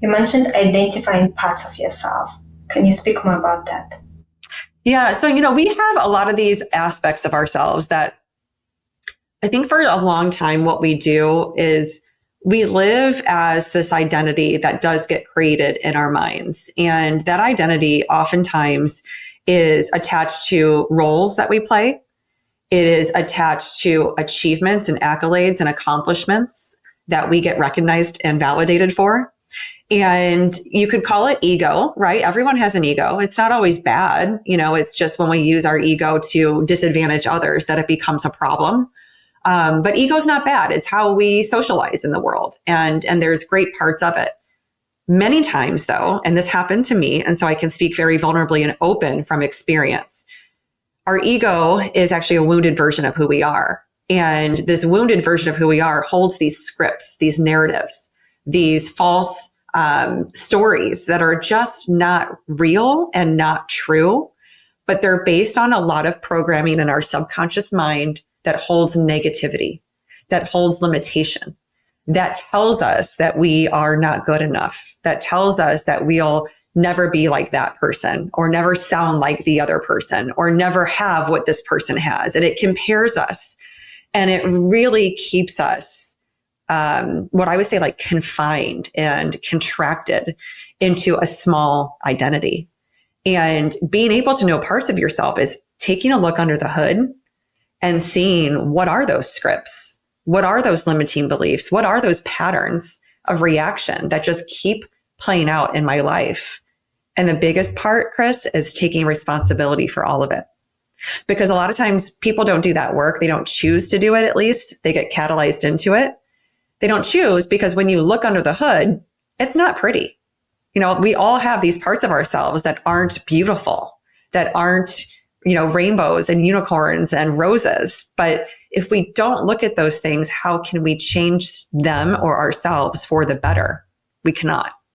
You mentioned identifying parts of yourself. Can you speak more about that? Yeah. So, we have a lot of these aspects of ourselves that I think for a long time, what we do is we live as this identity that does get created in our minds. And that identity oftentimes is attached to roles that we play. It is attached to achievements and accolades and accomplishments that we get recognized and validated for. And you could call it ego, right? Everyone has an ego. It's not always bad. It's just when we use our ego to disadvantage others that it becomes a problem. But ego's not bad. It's how we socialize in the world. And there's great parts of it. Many times though, and this happened to me, and so I can speak very vulnerably and open from experience, our ego is actually a wounded version of who we are. And this wounded version of who we are holds these scripts, these narratives, these false stories that are just not real and not true, but they're based on a lot of programming in our subconscious mind that holds negativity, that holds limitation, that tells us that we are not good enough, that tells us that we'll never be like that person or never sound like the other person or never have what this person has. And it compares us and it really keeps us, what I would say like confined and contracted into a small identity. And being able to know parts of yourself is taking a look under the hood and seeing what are those scripts? What are those limiting beliefs? What are those patterns of reaction that just keep playing out in my life? And the biggest part, Chris, is taking responsibility for all of it. Because a lot of times people don't do that work. They don't choose to do it, at least. They get catalyzed into it. They don't choose because when you look under the hood, it's not pretty. We all have these parts of ourselves that aren't beautiful, that aren't rainbows and unicorns and roses. But if we don't look at those things, how can we change them or ourselves for the better? We cannot.